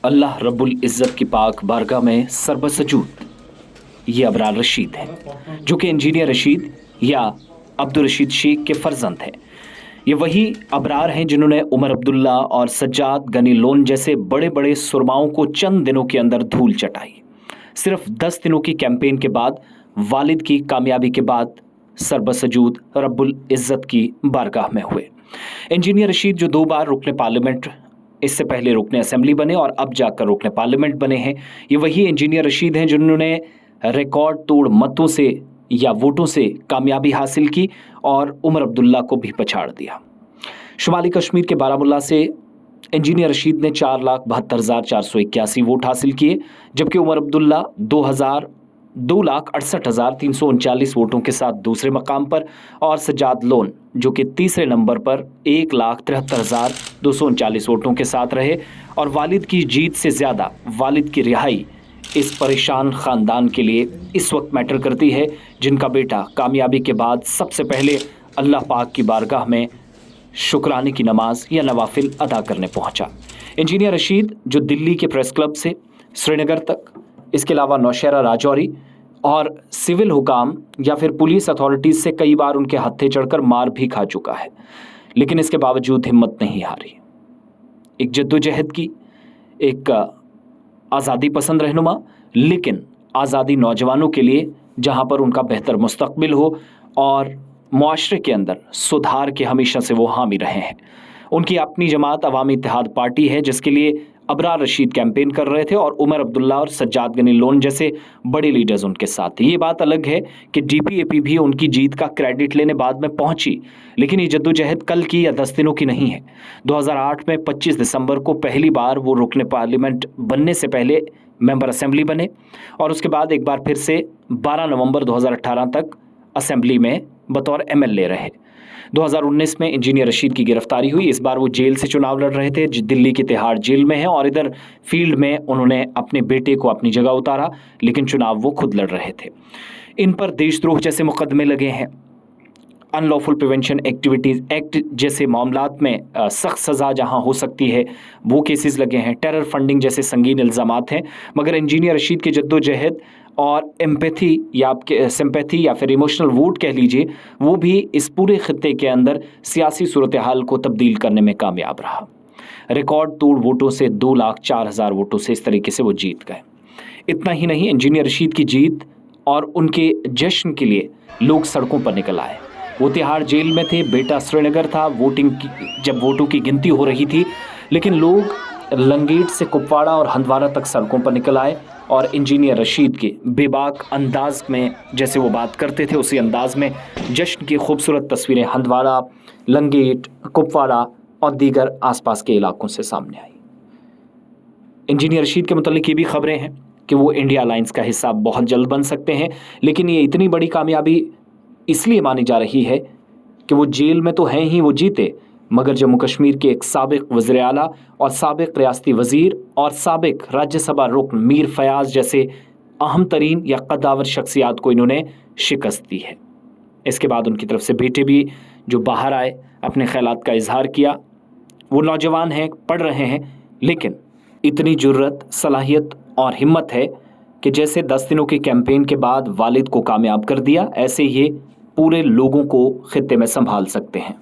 अल्लाह रब्बुल इज़्ज़त की पाक बारगाह में सरबसजूद ये अबरार रशीद हैं, जो कि इंजीनियर रशीद या अब्दुल रशीद शेख के फर्जंद हैं। ये वही अबरार हैं जिन्होंने उमर अब्दुल्ला और सज्जाद गनी लोन जैसे बड़े बड़े सुरमाओं को चंद दिनों के अंदर धूल चटाई। सिर्फ 10 दिनों की कैंपेन के बाद, वालिद की कामयाबी के बाद सरबसजूद रब्बुल इज़्ज़त की बारगाह में हुए। इंजीनियर रशीद जो 2 बार रुकने पार्लियामेंट, इससे पहले रुकने असेंबली बने और अब जाकर रुकने पार्लियामेंट बने हैं, ये वही इंजीनियर रशीद हैं जिन्होंने रिकॉर्ड तोड़ मतों से या वोटों से कामयाबी हासिल की और उमर अब्दुल्ला को भी पछाड़ दिया। शुमाली कश्मीर के बारामुल्ला से इंजीनियर रशीद ने 4,72,481 वोट हासिल किए, जबकि उमर अब्दुल्ला 2,68,339 वोटों के साथ दूसरे मकाम पर और सज्जाद लोन जो कि तीसरे नंबर पर 1,73,239 वोटों के साथ रहे। और वालिद की जीत से ज़्यादा वालिद की रिहाई इस परेशान ख़ानदान के लिए इस वक्त मैटर करती है, जिनका बेटा कामयाबी के बाद सबसे पहले अल्लाह पाक की बारगाह में शुक्राने की नमाज या नवाफिल अदा करने पहुंचा। इंजीनियर रशीद जो दिल्ली के प्रेस क्लब से श्रीनगर तक, इसके अलावा नौशहरा राजौरी और सिविल हुकाम या फिर पुलिस अथॉरिटीज़ से कई बार उनके हत्थे चढ़कर मार भी खा चुका है, लेकिन इसके बावजूद हिम्मत नहीं हारी। एक जद्दोजहद की, एक आज़ादी पसंद रहनुमा, लेकिन आज़ादी नौजवानों के लिए जहाँ पर उनका बेहतर मुस्तकबिल हो और मुआशरे के अंदर सुधार के हमेशा से वो हामी रहे हैं। उनकी अपनी जमात अवामी इत्तेहाद पार्टी है, जिसके लिए अबरार रशीद कैंपेन कर रहे थे और उमर अब्दुल्ला और सज्जाद गनी लोन जैसे बड़े लीडर्स उनके साथ थे। ये बात अलग है कि डीपीएपी भी उनकी जीत का क्रेडिट लेने बाद में पहुंची, लेकिन ये जद्दोजहद कल की या 10 दिनों की नहीं है। 2008 में 25 दिसंबर को पहली बार वो रुकने पार्लियामेंट बनने से पहले मेंबर असेंबली बने और उसके बाद एक बार फिर से 12 नवंबर 2018 तक असेंबली में बतौर एमएलए रहे। 2019 में इंजीनियर रशीद की गिरफ्तारी हुई। इस बार वो जेल से चुनाव लड़ रहे थे, दिल्ली की तिहाड़ जेल में है, और इधर फील्ड में उन्होंने अपने बेटे को अपनी जगह उतारा, लेकिन चुनाव वो खुद लड़ रहे थे। इन पर देशद्रोह जैसे मुकदमे लगे हैं, अनलॉफुल प्रिवेंशन एक्टिविटीज़ एक्ट जैसे मामलात में सख्त सज़ा जहां हो सकती है वो केसेस लगे हैं, टेरर फंडिंग जैसे संगीन इल्ज़ामात हैं। मगर इंजीनियर रशीद के जद्दोजहद और एम्पैथी या आपके सिंपैथी या फिर इमोशनल वोट कह लीजिए, वो भी इस पूरे खित्ते के अंदर सियासी सूरत हाल को तब्दील करने में कामयाब रहा। रिकॉर्ड तोड़ वोटों से 2,04,000 वोटों से इस तरीके से वो जीत गए। इतना ही नहीं, इंजीनियर रशीद की जीत और उनके जश्न के लिए लोग सड़कों पर निकल आए। वो तिहाड़ जेल में थे, बेटा श्रीनगर था, जब वोटों की गिनती हो रही थी, लेकिन लोग लंगेट से कुपवाड़ा और हंदवाड़ा तक सड़कों पर निकल आए और इंजीनियर रशीद के बेबाक अंदाज में जैसे वो बात करते थे उसी अंदाज में जश्न की खूबसूरत तस्वीरें हंदवाड़ा, लंगेट, कुपवाड़ा और दीगर आसपास के इलाकों से सामने आई। इंजीनियर रशीद के मुतालिक ये भी खबरें हैं कि वो इंडिया अलायंस का हिस्सा बहुत जल्द बन सकते हैं, लेकिन ये इतनी बड़ी कामयाबी इसलिए मानी जा रही है कि वो जेल में तो हैं ही, वो जीते, मगर जम्मू कश्मीर के एक साबिक वज़ीर आला और साबिक रियासती वज़ीर और साबिक राज्यसभा रुकन मीर फयाज जैसे अहम तरीन या कद्दावर शख्सियात को इन्होंने शिकस्त दी है। इसके बाद उनकी तरफ से बेटे भी जो बाहर आए, अपने ख्यालात का इजहार किया। वो नौजवान हैं, पढ़ रहे हैं, लेकिन इतनी जुर्रत, सलाहियत और हिम्मत है कि जैसे 10 दिनों के कैंपेन के बाद वालिद को कामयाब कर दिया, ऐसे ये पूरे लोगों को खित्ते में संभाल सकते हैं।